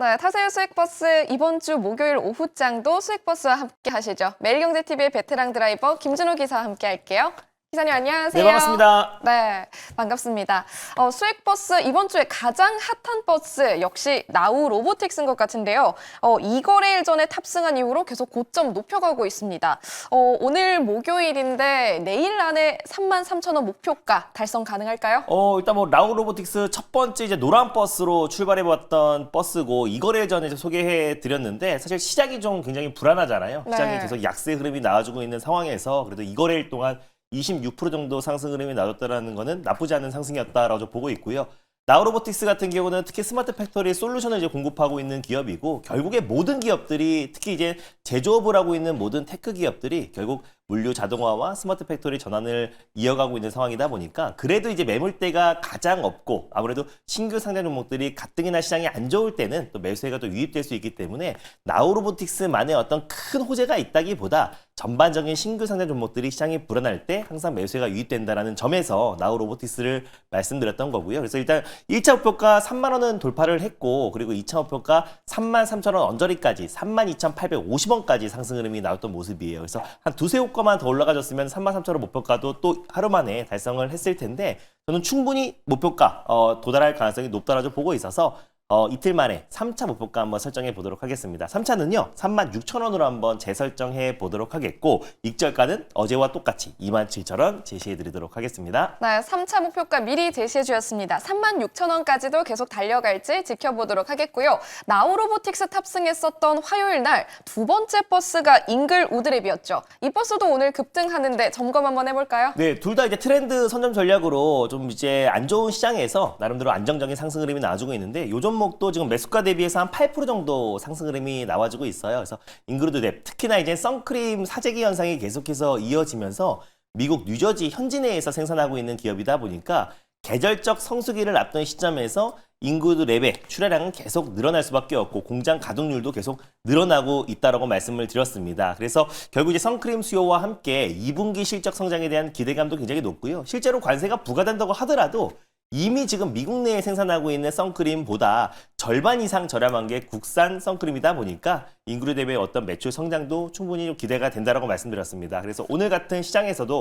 네, 타세요 수익버스 이번 주 목요일 오후장도 수익버스와 함께 하시죠. 매일경제TV의 베테랑 드라이버 김준호 기사와 함께 할게요. 기사님 안녕하세요. 네, 반갑습니다. 네, 반갑습니다. 수익버스 이번 주에 가장 핫한 버스 역시 나우 로보틱스인 것 같은데요. 이 거래일 전에 탑승한 이후로 계속 고점 높여가고 있습니다. 오늘 목요일인데 내일 안에 33,000원 목표가 달성 가능할까요? 일단 뭐 라우 로보틱스 첫 번째 이제 노란 버스로 출발해봤던 버스고 이 거래일 전에 이제 소개해 드렸는데 사실 시장이 좀 굉장히 불안하잖아요. 네. 시장이 계속 약세 흐름이 나와주고 있는 상황에서 그래도 이 거래일 동안 26% 정도 상승 흐름이 나왔다는 거는 나쁘지 않은 상승이었다라고 보고 있고요. 나우로보틱스 같은 경우는 특히 스마트 팩토리 솔루션을 이제 공급하고 있는 기업이고 결국에 모든 기업들이 특히 이제 제조업을 하고 있는 모든 테크 기업들이 결국 물류 자동화와 스마트 팩토리 전환을 이어가고 있는 상황이다 보니까 그래도 이제 매물대가 가장 없고 아무래도 신규 상장 종목들이 가뜩이나 시장이 안 좋을 때는 또 매수세가 또 유입될 수 있기 때문에 나우로보틱스만의 어떤 큰 호재가 있다기보다 전반적인 신규 상장 종목들이 시장이 불안할 때 항상 매수세가 유입된다는 점에서 나우로보틱스를 말씀드렸던 거고요. 그래서 일단 1차 목표가 3만 원은 돌파를 했고 그리고 2차 목표가 33,000원 언저리까지 32,850원까지 상승 흐름이 나왔던 모습이에요. 그래서 한 두세 호가만 더 올라가줬으면 33,000원 목표가도 또 하루 만에 달성을 했을 텐데 저는 충분히 목표가 도달할 가능성이 높다라고 보고 있어서 이틀 만에 3차 목표가 한번 설정해 보도록 하겠습니다. 3차는요, 36,000원으로 한번 재설정해 보도록 하겠고, 익절가는 어제와 똑같이 27,000원 제시해 드리도록 하겠습니다. 네, 3차 목표가 미리 제시해 주셨습니다. 36,000원까지도 계속 달려갈지 지켜보도록 하겠고요. 나우로보틱스 탑승했었던 화요일 날 두 번째 버스가 잉글 우드랩이었죠. 이 버스도 오늘 급등하는데 점검 한번 해볼까요? 네, 둘 다 이제 트렌드 선점 전략으로 좀 이제 안 좋은 시장에서 나름대로 안정적인 상승 흐름이 나와주고 있는데 요 종목도 지금 매수가 대비해서 한 8% 정도 상승 흐름이 나와주고 있어요. 그래서 잉그루드랩 특히나 이제 선크림 사재기 현상이 계속해서 이어지면서 미국 뉴저지 현지 내에서 생산하고 있는 기업이다 보니까 계절적 성수기를 앞둔 시점에서 잉그루드랩의 출하량은 계속 늘어날 수밖에 없고 공장 가동률도 계속 늘어나고 있다라고 말씀을 드렸습니다. 그래서 결국 이제 선크림 수요와 함께 2분기 실적 성장에 대한 기대감도 굉장히 높고요. 실제로 관세가 부과된다고 하더라도 이미 지금 미국 내에 생산하고 있는 선크림보다 절반 이상 저렴한 게 국산 선크림이다 보니까 잉그루드랩의 어떤 매출 성장도 충분히 좀 기대가 된다라고 말씀드렸습니다. 그래서 오늘 같은 시장에서도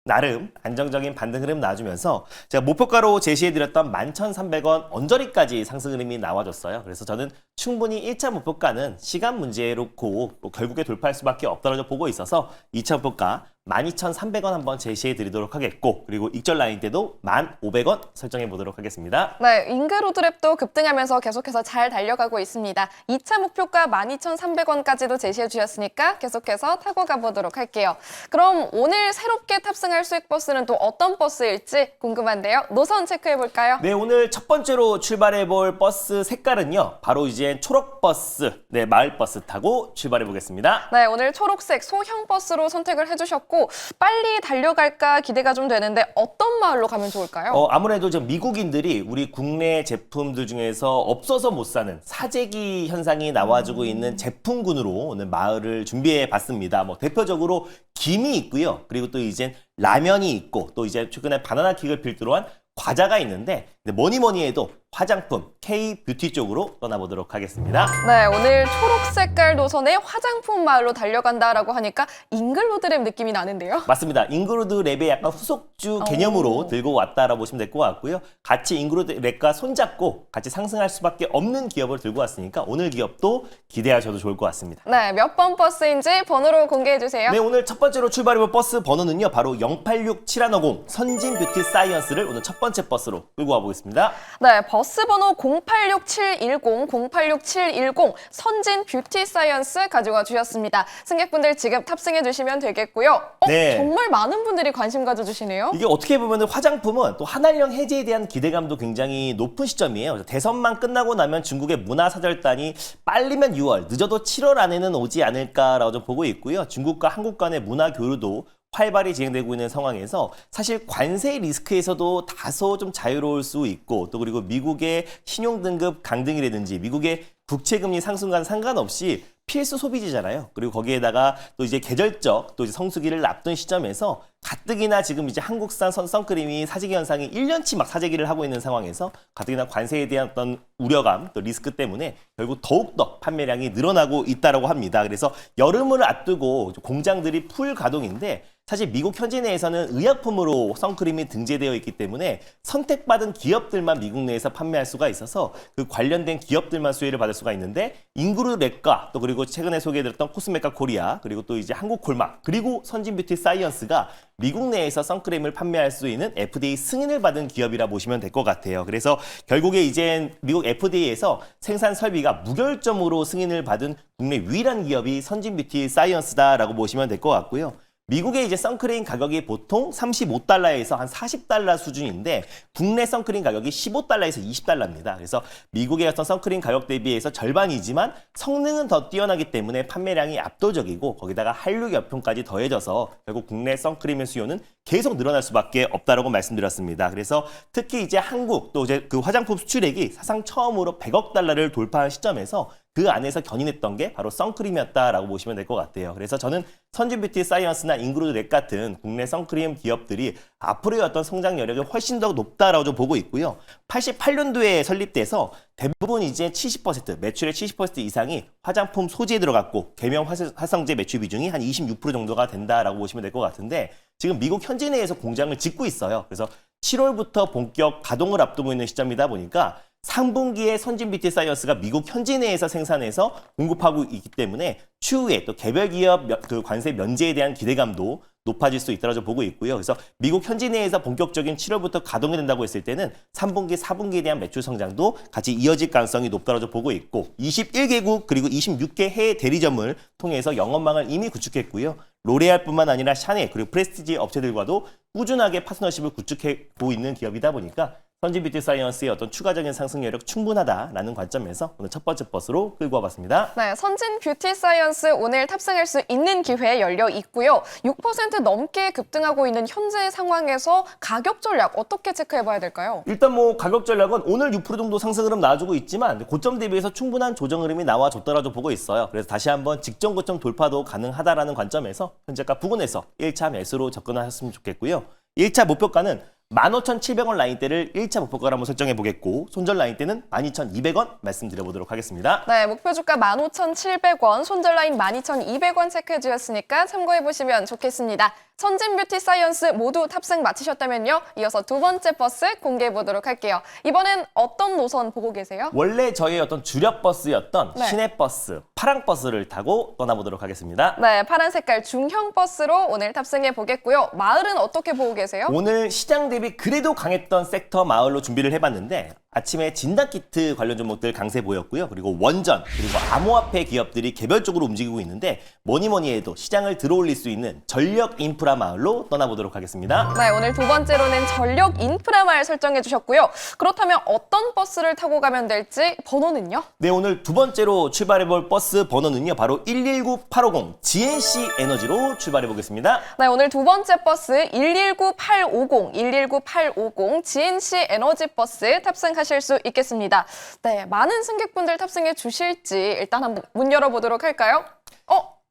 나름 안정적인 반등 흐름 나와주면서 제가 목표가로 제시해드렸던 11,300원 언저리까지 상승 흐름이 나와줬어요. 그래서 저는 충분히 1차 목표가는 시간 문제로고 결국에 돌파할 수밖에 없다고 보고 있어서 2차 목표가 12,300원 한번 제시해 드리도록 하겠고 그리고 익절 라인 때도 1,500원 설정해 보도록 하겠습니다. 네, 잉그루드랩도 급등하면서 계속해서 잘 달려가고 있습니다. 2차 목표가 12,300원까지도 제시해 주셨으니까 계속해서 타고 가보도록 할게요. 그럼 오늘 새롭게 탑승할 수익버스는 또 어떤 버스일지 궁금한데요. 노선 체크해볼까요? 네, 오늘 첫 번째로 출발해 볼 버스 색깔은요. 바로 이제 초록버스, 네, 마을버스 타고 출발해 보겠습니다. 네, 오늘 초록색 소형 버스로 선택을 해주셨고 빨리 달려갈까 기대가 좀 되는데 어떤 마을로 가면 좋을까요? 아무래도 좀 미국인들이 우리 국내 제품들 중에서 없어서 못 사는 사재기 현상이 나와주고 있는 제품군으로 오늘 마을을 준비해 봤습니다. 뭐 대표적으로 김이 있고요. 그리고 또 이제 라면이 있고 또 이제 최근에 바나나 킥을 필두로 한 과자가 있는데 뭐니 해도 화장품, K-뷰티 쪽으로 떠나보도록 하겠습니다. 네, 오늘 초록 색깔 노선의 화장품 마을로 달려간다라고 하니까 잉글루드랩 느낌이 나는데요. 맞습니다. 잉그루드랩의 약간 후속주 개념으로 들고 왔다라고 보시면 될 것 같고요. 같이 잉그루드랩과 손잡고 같이 상승할 수밖에 없는 기업을 들고 왔으니까 오늘 기업도 기대하셔도 좋을 것 같습니다. 네, 몇 번 버스인지 번호로 공개해 주세요. 네, 오늘 첫 번째로 출발해볼 버스 번호는요. 바로 086-7150 선진뷰티 사이언스를 오늘 첫 번째 버스로 끌고 와보겠습니다. 네, 버스 번호 086710, 086710 선진 뷰티 사이언스 가져와 주셨습니다. 승객분들 지금 탑승해 주시면 되겠고요. 네. 정말 많은 분들이 관심 가져주시네요. 이게 어떻게 보면 화장품은 또 한알령 해제에 대한 기대감도 굉장히 높은 시점이에요. 그래서 대선만 끝나고 나면 중국의 문화사절단이 빨리면 6월, 늦어도 7월 안에는 오지 않을까라고 좀 보고 있고요. 중국과 한국 간의 문화 교류도 활발히 진행되고 있는 상황에서 사실 관세 리스크에서도 다소 좀 자유로울 수 있고 또 그리고 미국의 신용등급 강등이라든지 미국의 국채금리 상승과는 상관없이 필수 소비지잖아요. 그리고 거기에다가 또 이제 계절적 또 이제 성수기를 앞둔 시점에서 가뜩이나 지금 이제 한국산 선크림이 사재기 현상이 1년치 막 사재기를 하고 있는 상황에서 가뜩이나 관세에 대한 어떤 우려감 또 리스크 때문에 결국 더욱더 판매량이 늘어나고 있다라고 합니다. 그래서 여름을 앞두고 공장들이 풀 가동인데 사실 미국 현지 내에서는 의약품으로 선크림이 등재되어 있기 때문에 선택받은 기업들만 미국 내에서 판매할 수가 있어서 그 관련된 기업들만 수혜를 받을 수가 있는데 잉그루렉과 또 그리고 최근에 소개해드렸던 코스메카 코리아 그리고 또 이제 한국콜막 그리고 선진뷰티 사이언스가 미국 내에서 선크림을 판매할 수 있는 FDA 승인을 받은 기업이라 보시면 될 것 같아요. 그래서 결국에 이제 미국 FDA에서 생산 설비가 무결점으로 승인을 받은 국내 유일한 기업이 선진뷰티 사이언스다라고 보시면 될 것 같고요. 미국의 이제 선크림 가격이 보통 35달러에서 한 40달러 수준인데 국내 선크림 가격이 15달러에서 20달러입니다. 그래서 미국의 어떤 선크림 가격 대비해서 절반이지만 성능은 더 뛰어나기 때문에 판매량이 압도적이고 거기다가 한류 역풍까지 더해져서 결국 국내 선크림의 수요는 계속 늘어날 수밖에 없다라고 말씀드렸습니다. 그래서 특히 이제 한국 또 이제 그 화장품 수출액이 사상 처음으로 100억 달러를 돌파한 시점에서 그 안에서 견인했던 게 바로 선크림이었다라고 보시면 될 것 같아요. 그래서 저는 선진뷰티 사이언스나 잉그루렉 같은 국내 선크림 기업들이 앞으로의 어떤 성장 여력이 훨씬 더 높다라고 좀 보고 있고요. 88년도에 설립돼서 대부분 이제 70% 매출의 70% 이상이 화장품 소재에 들어갔고 계명 화성제 매출 비중이 한 26% 정도가 된다라고 보시면 될 것 같은데 지금 미국 현지 내에서 공장을 짓고 있어요. 그래서 7월부터 본격 가동을 앞두고 있는 시점이다 보니까 3분기에 선진뷰티 사이언스가 미국 현지 내에서 생산해서 공급하고 있기 때문에 추후에 또 개별 기업 그 관세 면제에 대한 기대감도 높아질 수 있다고 보고 있고요. 그래서 미국 현지 내에서 본격적인 7월부터 가동이 된다고 했을 때는 3분기, 4분기에 대한 매출 성장도 같이 이어질 가능성이 높다고 보고 있고 21개국 그리고 26개 해외 대리점을 통해서 영업망을 이미 구축했고요. 로레알뿐만 아니라 샤넬 그리고 프레스티지 업체들과도 꾸준하게 파트너십을 구축하고 있는 기업이다 보니까 선진뷰티 사이언스의 어떤 추가적인 상승 여력 충분하다라는 관점에서 오늘 첫 번째 버스로 끌고 와봤습니다. 네, 선진 뷰티 사이언스 오늘 탑승할 수 있는 기회 열려 있고요. 6% 넘게 급등하고 있는 현재 상황에서 가격 전략 어떻게 체크해봐야 될까요? 일단 뭐 가격 전략은 오늘 6% 정도 상승 흐름 나와주고 있지만 고점 대비해서 충분한 조정 흐름이 나와줬다라고 보고 있어요. 그래서 다시 한번 직전 고점 돌파도 가능하다라는 관점에서 현재가 부근에서 1차 매수로 접근하셨으면 좋겠고요. 1차 목표가는 15,700원 라인대를 1차 목표가로 한번 설정해 보겠고 손절 라인대는 12,200원 말씀드려보도록 하겠습니다. 네, 목표 주가 15,700원, 손절 라인 12,200원 체크해 주셨으니까 참고해 보시면 좋겠습니다. 선진 뷰티 사이언스 모두 탑승 마치셨다면요. 이어서 두 번째 버스 공개해 보도록 할게요. 이번엔 어떤 노선 보고 계세요? 원래 저희 어떤 주력 버스였던 네. 시내버스, 파랑 버스를 타고 떠나보도록 하겠습니다. 네, 파란 색깔 중형 버스로 오늘 탑승해 보겠고요. 마을은 어떻게 보고 계세요? 오늘 시장 대비 그래도 강했던 섹터 마을로 준비를 해봤는데 아침에 진단키트 관련 종목들 강세 보였고요. 그리고 원전, 그리고 암호화폐 기업들이 개별적으로 움직이고 있는데 뭐니 해도 시장을 들어올릴 수 있는 전력 인프라 마을로 떠나보도록 하겠습니다. 네, 오늘 두 번째로는 전력 인프라 마을 설정해 주셨고요. 그렇다면 어떤 버스를 타고 가면 될지 번호는요? 네, 오늘 두 번째로 출발해볼 버스 번호는요. 바로 119850 GNC 에너지로 출발해보겠습니다. 네, 오늘 두 번째 버스 119850 GNC 에너지 버스 탑승하실 수 있겠습니다. 네, 많은 승객분들 탑승해 주실지 일단 한번 문 열어보도록 할까요?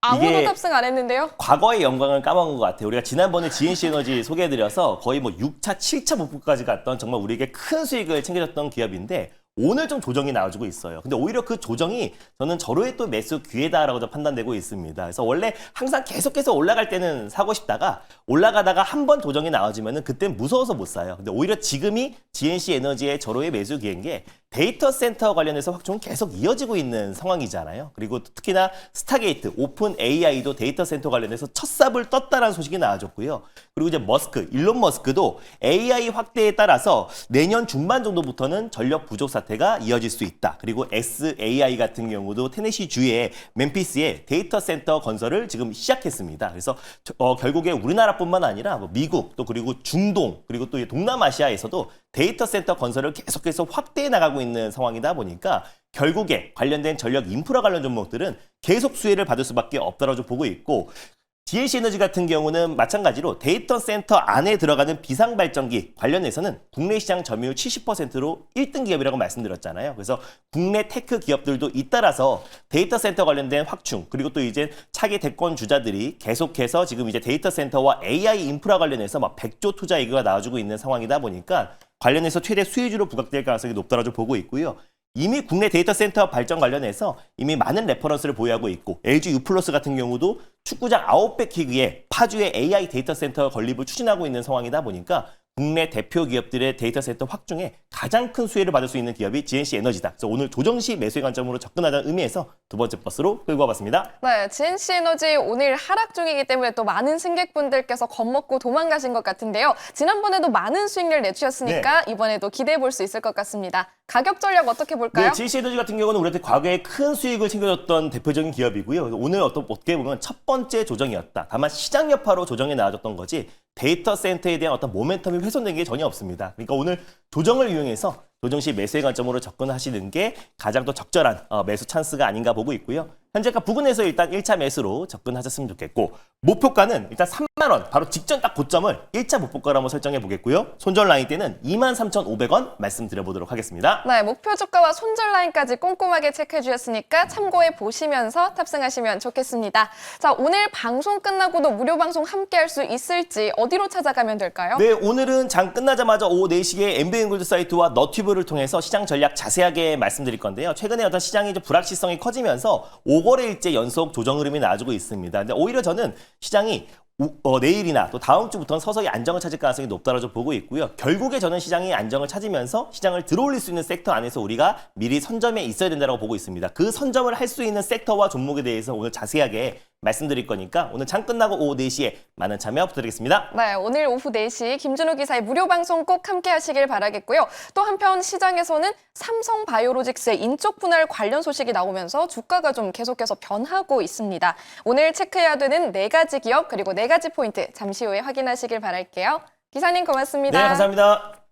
아무도 이게 탑승 안 했는데요? 과거의 영광을 까먹은 것 같아요. 우리가 지난번에 GNC 에너지 소개해드려서 거의 뭐 6차, 7차 목표까지 갔던 정말 우리에게 큰 수익을 챙겨줬던 기업인데 오늘 좀 조정이 나와주고 있어요. 근데 오히려 그 조정이 저는 저로의 또 매수 기회다라고 판단되고 있습니다. 그래서 원래 항상 계속해서 올라갈 때는 사고 싶다가 올라가다가 한 번 조정이 나와주면은 그땐 무서워서 못 사요. 근데 오히려 지금이 GNC 에너지의 저로의 매수 기회인 게 데이터 센터 관련해서 확충은 계속 이어지고 있는 상황이잖아요. 그리고 특히나 스타게이트, 오픈 AI도 데이터 센터 관련해서 첫 삽을 떴다는 소식이 나와줬고요. 그리고 이제 일론 머스크도 AI 확대에 따라서 내년 중반 정도부터는 전력 부족 사태가 이어질 수 있다. 그리고 SAI 같은 경우도 테네시 주의 멤피스에 데이터 센터 건설을 지금 시작했습니다. 그래서 결국에 우리나라뿐만 아니라 뭐 미국 또 그리고 중동 그리고 또 동남아시아에서도 데이터 센터 건설을 계속해서 확대해 나가고 있는 상황이다 보니까 결국에 관련된 전력 인프라 관련 종목들은 계속 수혜를 받을 수밖에 없다라고 보고 있고 GNC 에너지 같은 경우는 마찬가지로 데이터 센터 안에 들어가는 비상발전기 관련해서는 국내 시장 점유율 70%로 1등 기업이라고 말씀드렸잖아요. 그래서 국내 테크 기업들도 잇따라서 데이터 센터 관련된 확충, 그리고 또 이제 차기 대권 주자들이 계속해서 지금 이제 데이터 센터와 AI 인프라 관련해서 막 100조 투자 얘기가 나와주고 있는 상황이다 보니까 관련해서 최대 수혜주로 부각될 가능성이 높다라고 보고 있고요. 이미 국내 데이터 센터 발전 관련해서 이미 많은 레퍼런스를 보유하고 있고 LG U+ 같은 경우도 축구장 아웃백 키기에 파주의 AI 데이터 센터 건립을 추진하고 있는 상황이다 보니까 국내 대표 기업들의 데이터 센터 확충에 가장 큰 수혜를 받을 수 있는 기업이 GNC 에너지다. 그래서 오늘 조정시 매수의 관점으로 접근하자는 의미에서 두 번째 버스로 끌고 와봤습니다. 네, GNC 에너지 오늘 하락 중이기 때문에 또 많은 승객분들께서 겁먹고 도망가신 것 같은데요. 지난번에도 많은 수익률 내주셨으니까 이번에도 기대해 볼 수 있을 것 같습니다. 가격 전략 어떻게 볼까요? 네, GNC 에너지 같은 경우는 우리한테 과거에 큰 수익을 챙겨줬던 대표적인 기업이고요. 오늘 어떻게 보면 첫 번째 조정이었다. 다만 시장 여파로 조정이 나와줬던 거지 데이터 센터에 대한 어떤 모멘텀이 훼손된 게 전혀 없습니다. 그러니까 오늘 조정을 이용해서 조정시 매수의 관점으로 접근하시는 게 가장 더 적절한 매수 찬스가 아닌가 보고 있고요. 현재가 부근에서 일단 1차 매수로 접근하셨으면 좋겠고 목표가는 일단 3만 원, 바로 직전 딱 고점을 1차 목표가로 한번 설정해 보겠고요. 손절 라인 때는 23,500원 말씀드려보도록 하겠습니다. 네, 목표 주가와 손절 라인까지 꼼꼼하게 체크해 주셨으니까 참고해 보시면서 탑승하시면 좋겠습니다. 자, 오늘 방송 끝나고도 무료 방송 함께 할 수 있을지 어디로 찾아가면 될까요? 네, 오늘은 장 끝나자마자 오후 4시에 MBN골드 사이트와 너튜브를 통해서 시장 전략 자세하게 말씀드릴 건데요. 최근에 어떤 시장의 불확실성이 커지면서 5거래일째 연속 조정 흐름이 나와주고 있습니다. 근데 오히려 저는 시장이 내일이나 또 다음 주부터는 서서히 안정을 찾을 가능성이 높다고 보고 있고요. 결국에 저는 시장이 안정을 찾으면서 시장을 들어올릴 수 있는 섹터 안에서 우리가 미리 선점에 있어야 된다고 보고 있습니다. 그 선점을 할 수 있는 섹터와 종목에 대해서 오늘 자세하게 말씀드릴 거니까 오늘 장 끝나고 오후 4시에 많은 참여 부탁드리겠습니다. 네, 오늘 오후 4시 김준호 기사의 무료 방송 꼭 함께 하시길 바라겠고요. 또 한편 시장에서는 삼성바이오로직스의 인적 분할 관련 소식이 나오면서 주가가 좀 계속해서 변하고 있습니다. 오늘 체크해야 되는 4가지 기업 그리고 4가지 포인트 잠시 후에 확인하시길 바랄게요. 기사님 고맙습니다. 네, 감사합니다.